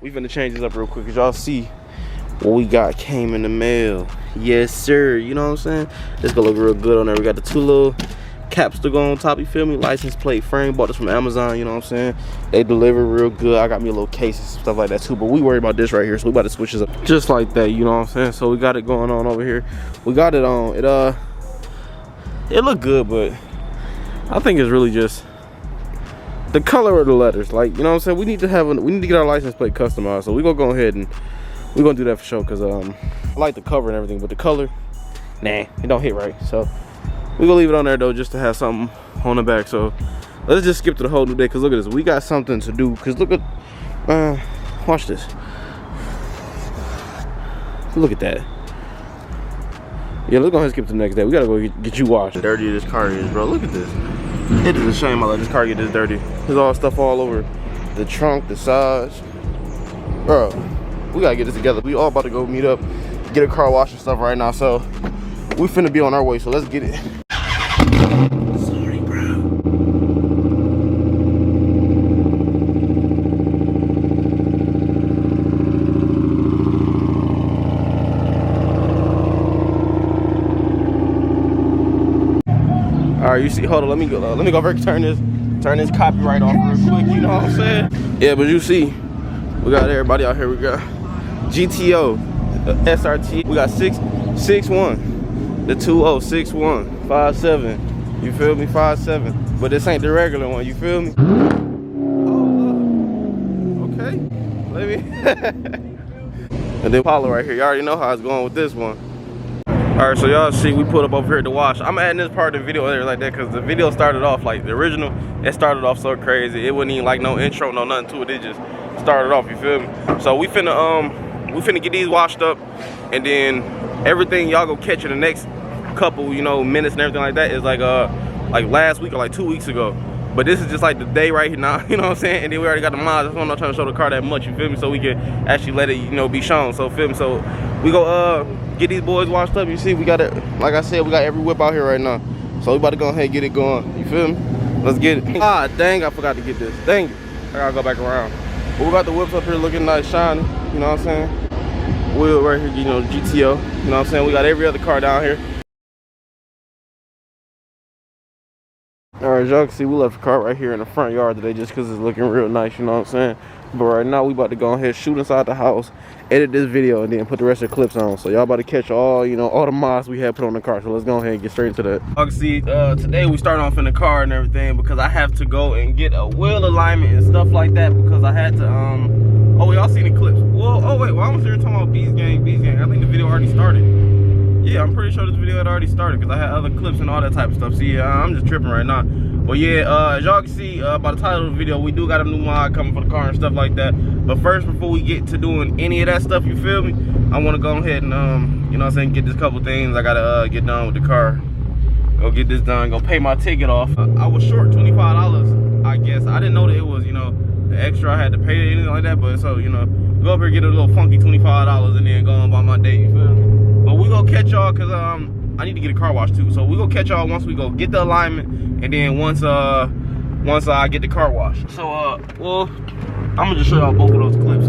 We finna change this up real quick, cause y'all see what we got came in the mail. Yes, sir. You know what I'm saying? This gonna look real good on there. We got the 2 little caps to go on top, you feel me? License plate frame. Bought this from Amazon, you know what I'm saying? They deliver real good. I got me a little case and stuff like that too, but we worry about this right here, so we about to switch this up just like that, you know what I'm saying? So we got it going on over here. We got it on. It look good, but I think it's really just the color of the letters. Like, you know what I'm saying? We need to get our license plate customized. So we gonna go ahead and we're gonna do that for sure, because I like the cover and everything, but the color, nah, it don't hit right. So we're gonna leave it on there though, just to have something on the back. So let's just skip to the whole new day, because look at this, we got something to do. Because look at watch this, look at that. Yeah, let's go ahead and skip to the next day. We gotta go get you washed. Dirty this car is, bro. Look at this. It is a shame I let this car get this dirty. There's all stuff all over the trunk, the sides, bro. We gotta get this together. We all about to go meet up, get a car wash and stuff right now. So we finna be on our way, so let's get it. Sorry, bro. All right, you see, hold on, let me go over here, turn this copyright off real quick, you know what I'm saying? Yeah, but you see, we got everybody out here. We got GTO, SRT, we got 661, the 2061, 57, you feel me, 57, but this ain't the regular one, you feel me? Oh, okay, let me, and then Apollo right here, you already know how it's going with this one. All right, so y'all see we put up over here at the wash. I'm adding this part of the video there like that because the video started off like the original. It started off so crazy. It wasn't even like no intro, no nothing to it. It just started off, you feel me? So we finna get these washed up, and then everything y'all go catch in the next couple, you know, minutes and everything like that is like last week or like 2 weeks ago. But this is just like the day right here now, you know what I'm saying? And then we already got the mods. That's why I'm not trying to show the car that much, you feel me? So we can actually let it, you know, be shown. So feel me? So we go get these boys washed up. You see, we got it, like I said, we got every whip out here right now. So we about to go ahead and get it going. You feel me? Let's get it. Ah, dang, I forgot to get this. Dang it. I gotta go back around. But we got the whips up here looking nice, shiny, you know what I'm saying? Wheel right here, you know, GTO, you know what I'm saying? We got every other car down here. All right, y'all can see we left the car right here in the front yard today just because it's looking real nice, you know what I'm saying? But right now we about to go ahead, shoot inside the house, edit this video, and then put the rest of the clips on. So y'all about to catch all, you know, all the mods we had put on the car. So let's go ahead and get straight into that. Y'all can see today we start off in the car and everything because I have to go and get a wheel alignment and stuff like that because I had to oh, y'all seen the clips. Well, oh wait, well I was here talking about Beast Gang. I think the video already started. Yeah, I'm pretty sure this video had already started because I had other clips and all that type of stuff. See, I'm just tripping right now. But yeah, as y'all can see by the title of the video, we do got a new mod coming for the car and stuff like that. But first, before we get to doing any of that stuff, you feel me? I want to go ahead and, you know what I'm saying, get this couple things. I got to get done with the car. Go get this done, go pay my ticket off. I was short $25, I guess. I didn't know that it was, you know, the extra I had to pay or anything like that. But so, you know, go up here, get a little funky $25 and then go on by my day, you feel me? But we gonna catch y'all because I need to get a car wash too. So we gonna catch y'all once we go get the alignment, and then once I get the car wash. So well, I'm gonna just show y'all both of those clips.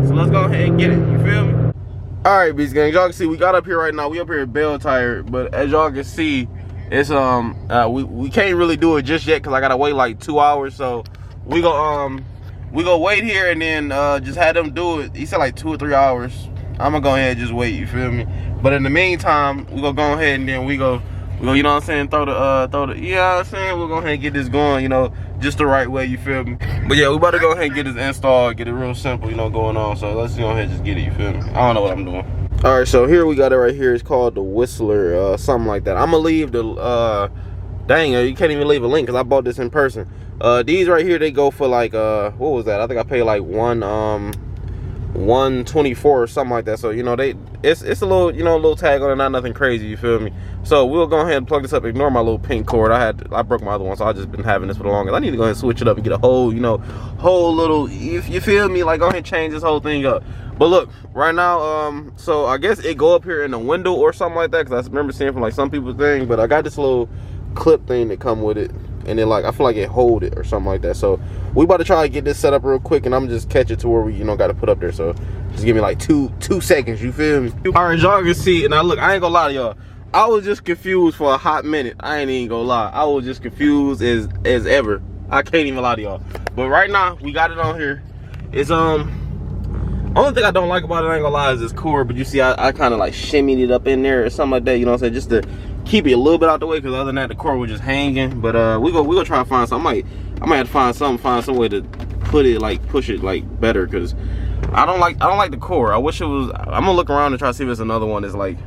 So let's go ahead and get it. You feel me? All right, Beast Gang. Y'all can see we got up here right now. We up here at Bell Tire, but as y'all can see, it's we can't really do it just yet because I gotta wait like 2 hours. So we go wait here and then just have them do it. He said like 2 or 3 hours. I'm gonna go ahead and just wait, you feel me? But in the meantime, we gonna go ahead and then we go, you know what I'm saying, throw the, you know what I'm saying? We'll go ahead and get this going, you know, just the right way, you feel me? But yeah, we about to go ahead and get this installed, get it real simple, you know, going on. So let's go ahead and just get it, you feel me? I don't know what I'm doing. All right, so here we got it right here. It's called the Whistler, something like that. I'm gonna leave the, dang, you can't even leave a link because I bought this in person. These right here, they go for like, what was that? I think I paid like 124 or something like that. So you know, it's a little, you know, a little tag on it, not nothing crazy, you feel me? So we'll go ahead and plug this up. Ignore my little pink cord. I broke my other one, so I just been having this for the longest. I need to go ahead and switch it up and get a whole, you know, whole little, if you feel me, like go ahead and change this whole thing up. But look, right now, so I guess it go up here in the window or something like that, because I remember seeing from like some people's thing. But I got this little clip thing that come with it. and then like I feel like it hold it or something like that. So we about to try to get this set up real quick, and I'm just catch it to where we, you know, got to put up there. So just give me like two seconds, you feel me? All right, y'all can see, and now look, I ain't gonna lie to y'all, I was just confused for a hot minute. I ain't even gonna lie, I was just confused as ever. I can't even lie to y'all. But right now we got it on here. It's only thing I don't like about it, I ain't gonna lie, is this cord. But you see, I kind of like shimmied it up in there or something like that, you know what I'm saying, just to keep it a little bit out the way, because other than that, the cord was just hanging. But we gonna try to find something. I might have to find some way to put it, like push it like better, because I don't like the cord. I wish it was. I'm gonna look around and try to see if it's another one that's like,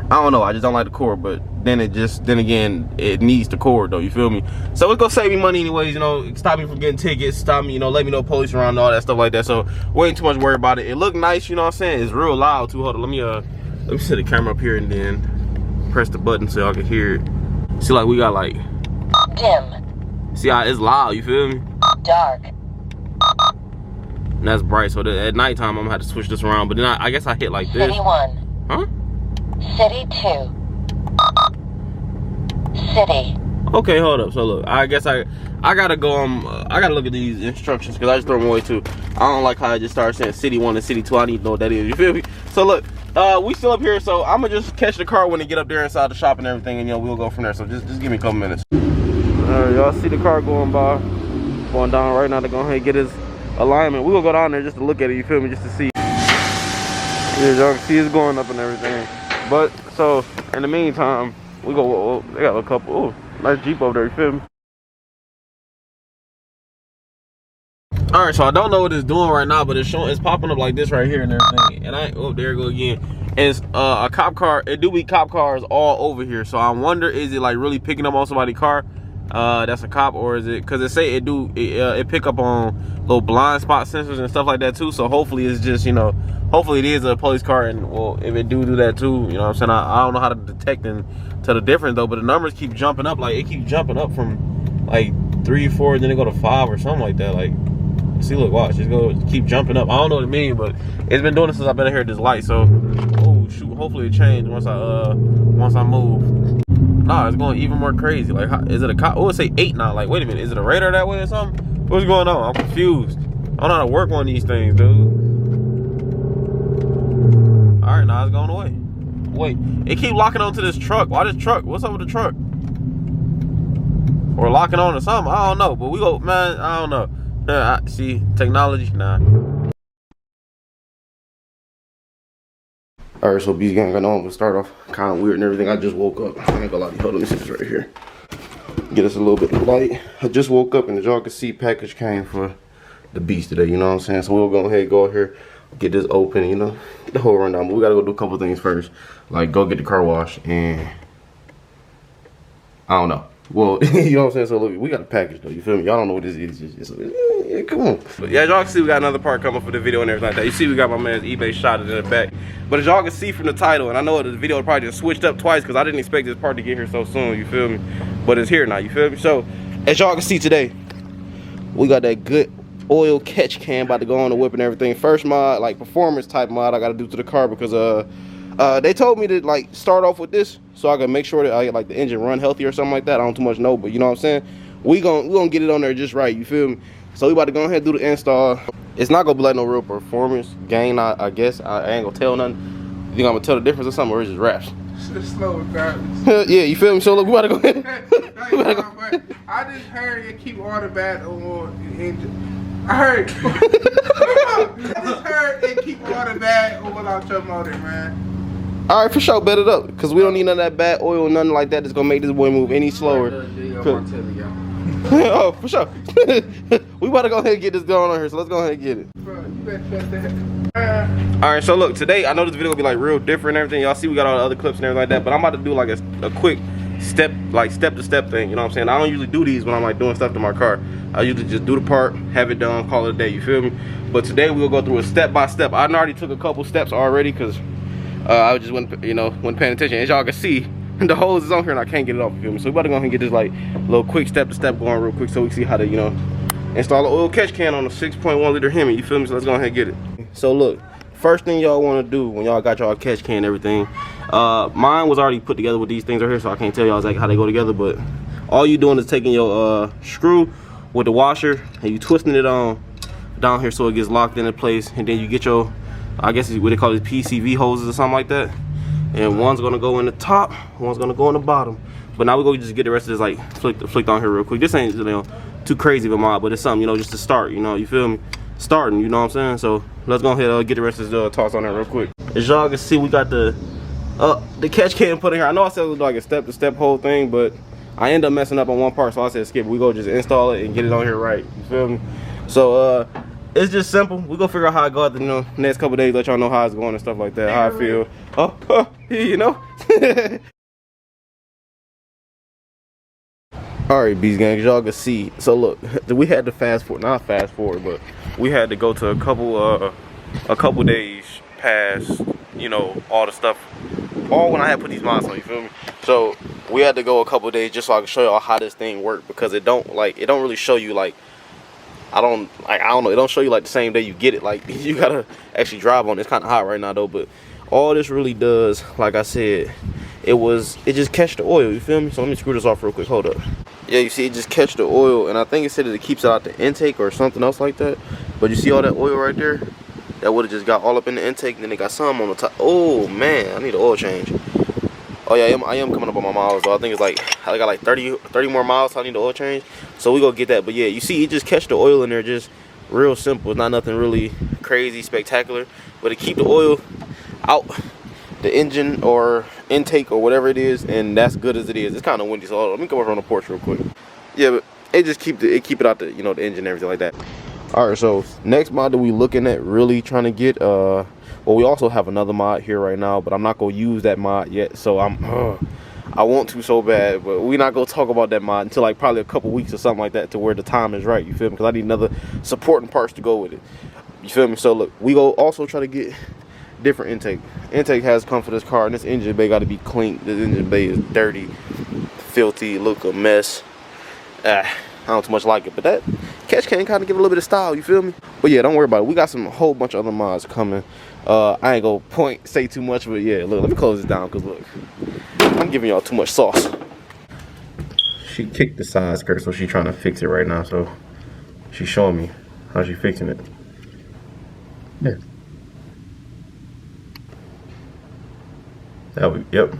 I don't know, I just don't like the cord. But then again, it needs the cord though, you feel me? So it's gonna save me money anyways, you know, stop me from getting tickets, stop me, you know, let me know police around and all that stuff like that. So we ain't too much worry about it. It look nice, you know what I'm saying? It's real loud too. Hold on, let me set the camera up here and then press the button so y'all can hear it. See, like we got like dim. See how it's loud, you feel me? Dark. And that's bright, so at nighttime I'm gonna have to switch this around. But then I guess I hit like this. City 1. Huh? City 2. City. Okay, hold up. So look, I guess I gotta go. I gotta look at these instructions because I just throw them away too. I don't like how I just started saying city 1 and city 2. I need to know what that is. You feel me? So look, we still up here. So I'm gonna just catch the car when they get up there inside the shop and everything, and you know we'll go from there. So just give me a couple minutes. All right, y'all see the car going by, going down right now to go ahead and get his alignment. We will go down there just to look at it. You feel me? Just to see. Yeah, y'all can see it's going up and everything. But so in the meantime, we go. Oh, they got a couple. Oh, nice Jeep over there. You feel me? All right, so I don't know what it's doing right now, but it's popping up like this right here and everything. And there it go again. And it's a cop car. It do be cop cars all over here. So I wonder, is it like really picking up on somebody's car? That's a cop, or is it? Because it say it pick up on little blind spot sensors and stuff like that too. So hopefully it's just, you know, hopefully it is a police car, and well, if it do that too, you know what I'm saying? I don't know how to detect and tell the difference though, but the numbers keep jumping up. Like it keeps jumping up from like 3, 4, then they go to 5 or something like that. Like, see, look, watch, it's keep jumping up. I don't know what it means, but it's been doing it since I've been here at this light. So, oh shoot, hopefully it changed once I move. Nah, it's going even more crazy. Like, is it a cop? Oh, it say 8 now. Like, wait a minute, is it a radar that way or something? What's going on? I'm confused. I don't know how to work one of these things, dude. All right, now it's going away. Wait, it keep locking onto this truck. Why this truck? What's up with the truck? Or locking on to something? I don't know. But we go, man. I don't know. See, technology, nah. All right, so B's gang, I know I'm gonna start off kind of weird and everything. I just woke up. I ain't gonna lie to you. Hold on, let me see this right here. Get us a little bit of light. I just woke up, and as y'all can see, package came for the beast today. You know what I'm saying? So we'll go ahead, go here, get this open. You know, the whole rundown. But we gotta go do a couple things first, like go get the car wash, and I don't know. Well, you know what I'm saying? So look, we got a package though, you feel me? Y'all don't know what this is. Yeah, come on. But yeah, y'all can see we got another part coming for the video and everything like that. You see we got my man's eBay shot in the back. But as y'all can see from the title, and I know the video probably just switched up twice because I didn't expect this part to get here so soon, you feel me? But it's here now, you feel me? So, as y'all can see today, we got that good oil catch can about to go on the whip and everything. First mod, like performance type mod I gotta do to the car because they told me to like start off with this so I can make sure that I get like the engine run healthy or something like that. I don't too much know, but you know what I'm saying? We gonna get it on there just right, you feel me? So we about to go ahead and do the install. It's not gonna be like no real performance gain, I guess. I ain't gonna tell nothing. You think I'm gonna tell the difference or something, or it's just raps? It's slow regardless. Yeah, you feel me? So look, we about to go ahead. I just heard it keep automatic on the engine. I heard. I just heard it keep automatic on without your motor, man. All right, for sure, bet it up, cause we don't need none of that bad oil, nothing like that that's gonna make this boy move any slower. Oh, for sure. We about to go ahead and get this going on here, so let's go ahead and get it. Bro, you better shut that. All right, so look, today I know this video will be like real different and everything. Y'all see we got all the other clips and everything like that, but I'm about to do like a quick step to step thing. You know what I'm saying? I don't usually do these when I'm like doing stuff to my car. I usually just do the part, have it done, call it a day. You feel me? But today we'll go through a step by step. I already took a couple steps already because I just wasn't paying attention. As y'all can see, the hose is on here and I can't get it off, you feel me? So we about to go ahead and get this like little quick step to step going real quick so we can see how to, you know, install an oil catch can on a 6.1 liter Hemi, you feel me? So let's go ahead and get it. So look, first thing y'all want to do when y'all got y'all catch can and everything, mine was already put together with these things right here, so I can't tell y'all exactly how they go together, but All you doing is taking your screw with the washer and you twisting it on down here so it gets locked into place, and then you get your, I guess what they call it, PCV hoses or something like that, and one's gonna go in the top, one's gonna go in the bottom. But now we're gonna just get the rest of this like flicked on here real quick. This ain't, you know, too crazy of a mod, but it's something, you know, just to start, you know, you feel me? Starting, you know what I'm saying? So let's go ahead and get the rest of this toss on there real quick. As y'all can see, we got the catch can put in here. I know I said it was like a step-to-step whole thing, but I end up messing up on one part, so I said skip it. We go just install it and get it on here right, you feel me? So it's just simple. We go figure out how I go out the, you know, next couple days, let y'all know how it's going and stuff like that, how I feel. You know. All right, Beast Gang, y'all can see. So look, we had to not fast forward, but we had to go to a couple days past, you know, all the stuff, all when I had put these mods on, you feel me? So we had to go a couple days just so I can show y'all how this thing worked, because it don't really show you like, I don't know, it don't show you like the same day you get it. Like, you gotta actually drive on it. It's kind of hot right now though, but all this really does, like I said, it just catch the oil, you feel me? So let me screw this off real quick, hold up. Yeah, you see it just catch the oil, and I think it said that it keeps it out the intake or something else like that. But you see all that oil right there? That would have just got all up in the intake, and then it got some on the top. Oh man, I need an oil change. Oh yeah, I am coming up on my miles though. I think it's like, I got like 30 more miles, so I need the oil change. So we go get that. But yeah, you see it just catch the oil in there, just real simple. It's not nothing really crazy, spectacular, but it keep the oil out the engine or intake or whatever it is, and that's good as it is. It's kind of windy, so let me come over on the porch real quick. Yeah, but it just keep it out the, you know, the engine and everything like that. All right, so next mod that we looking at really trying to get, well, we also have another mod here right now, but I'm not gonna use that mod yet. So I want to so bad, but we're not gonna talk about that mod until like probably a couple weeks or something like that, to where the time is right, you feel me? Because I need another supporting parts to go with it, you feel me? So look, we go also try to get different intake has come for this car, and this engine bay got to be clean. This engine bay is dirty, filthy, look a mess. I don't too much like it, but that catch can kind of give a little bit of style, you feel me? But yeah, don't worry about it. We got a whole bunch of other mods coming. I ain't gonna say too much, but yeah, look, let me close this down, because look, I'm giving y'all too much sauce. She kicked the side skirt, so she's trying to fix it right now. So she's showing me how she's fixing it. Yeah. Yep.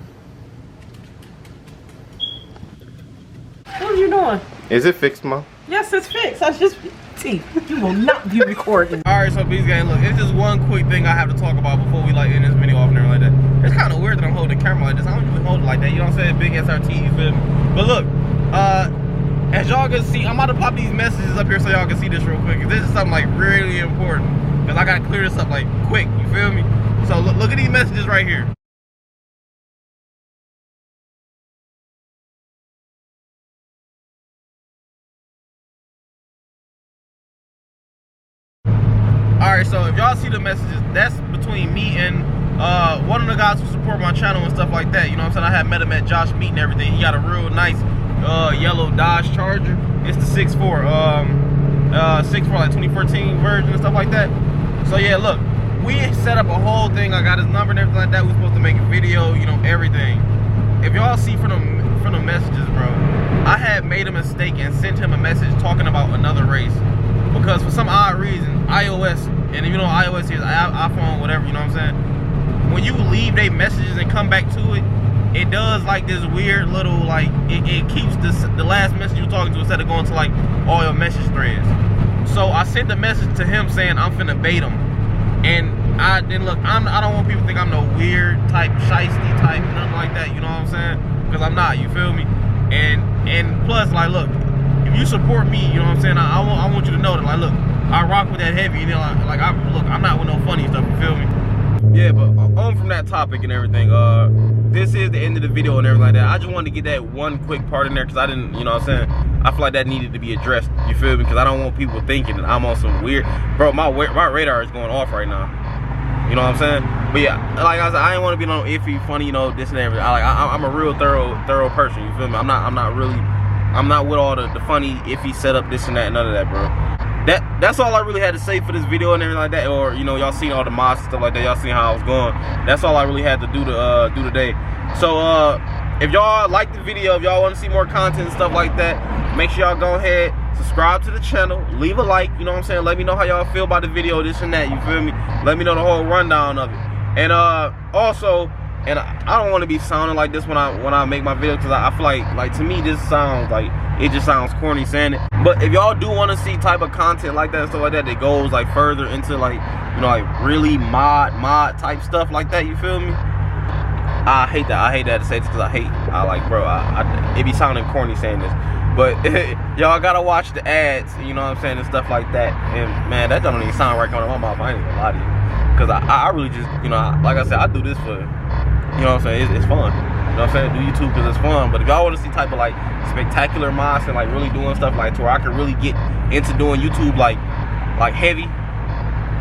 What are you doing? Is it fixed, Mom? Yes, it's fixed. I just, T, you will not be recording. All right, so Beast Gang, look, it's just one quick thing I have to talk about before we like end this video off and everything like that. It's kind of weird that I'm holding the camera like this. I don't usually hold it like that. You know what I'm saying? Big SRT, you feel me? But look, as y'all can see, I'm about to pop these messages up here so y'all can see this real quick. This is something like really important, because I gotta clear this up like quick. You feel me? So look at these messages right here. Alright, so if y'all see the messages, that's between me and one of the guys who support my channel and stuff like that. You know what I'm saying? I had met him at Josh Meet and everything. He got a real nice yellow Dodge Charger. It's the 6.4 like 2014 version and stuff like that. So yeah, look, we set up a whole thing. I got his number and everything like that. We supposed to make a video, you know, everything. If y'all see from the messages, bro, I had made a mistake and sent him a message talking about another race. Because for some odd reason, iOS, and you know iOS is iPhone, whatever, you know what I'm saying? When you leave they messages and come back to it, it does like this weird little, like, it keeps the last message you're talking to instead of going to like all your message threads. So I sent a message to him saying I'm finna bait him. And look, I don't want people to think I'm no weird type, shiesty type, nothing like that, you know what I'm saying? Because I'm not, you feel me? And plus, like, look, if you support me, you know what I'm saying, I want you to know that, like, look, I rock with that heavy, and then like I'm not with no funny stuff, you feel me? Yeah, but on from that topic and everything, this is the end of the video and everything like that. I just wanted to get that one quick part in there, because I didn't, you know what I'm saying, I feel like that needed to be addressed, you feel me? Because I don't want people thinking that I'm on some weird, bro, my radar is going off right now, you know what I'm saying? But yeah, like I said, I ain't want to be no iffy, funny, you know, this and everything. I'm a real thorough person, you feel me? I'm not with all the funny, iffy setup, this and that, none of that, bro. That's all I really had to say for this video and everything like that. Or, you know, y'all seen all the mods and stuff like that. Y'all seen how I was going. That's all I really had to do today. So if y'all like the video, if y'all want to see more content and stuff like that, make sure y'all go ahead, subscribe to the channel, leave a like, you know what I'm saying? Let me know how y'all feel about the video, this and that, you feel me? Let me know the whole rundown of it. And also, and I don't want to be sounding like this when I make my video, because I feel like to me this sounds like, it just sounds corny saying it. But if y'all do want to see type of content like that and stuff like that that goes like further into like, you know, like really mod type stuff like that, you feel me? I hate that to say this, because I like, bro, it be sounding corny saying this, but y'all gotta watch the ads, you know what I'm saying, and stuff like that. And man, that don't even sound right coming out of my mouth. I ain't gonna lie to you, because I really just, you know, like I said, I do this for, you know what I'm saying, it's fun. You know what I'm saying? Do YouTube because it's fun. But if y'all want to see type of like spectacular mods and like really doing stuff like to where I can really get into doing YouTube like heavy,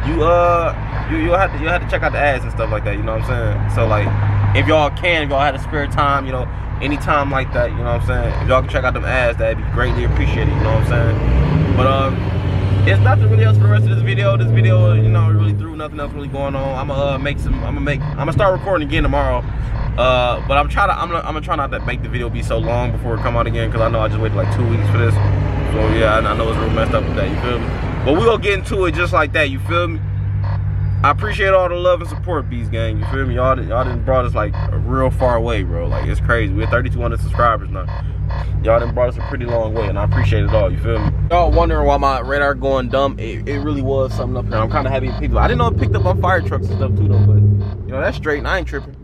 you'll have to check out the ads and stuff like that. You know what I'm saying? So like, if y'all had a spare time, you know, anytime like that, you know what I'm saying? If y'all can check out them ads, that'd be greatly appreciated. You know what I'm saying? But it's nothing really else for the rest of this video. This video, you know, really through nothing else really going on. I'm gonna start recording again tomorrow. But I'm gonna try not to make the video be so long before it come out again, because I know I just waited like 2 weeks for this. So yeah, I know it's real messed up with that, you feel me? But we gonna get into it just like that, you feel me? I appreciate all the love and support, Beast Gang, you feel me? Y'all done brought us like a real far way, bro. Like, it's crazy. We're 3,200 subscribers now. Y'all done brought us a pretty long way, and I appreciate it all, you feel me? Y'all wondering why my radar going dumb, it really was something up here. I'm kind of happy with people. I didn't know it picked up on fire trucks and stuff too though, but you know, that's straight and I ain't tripping.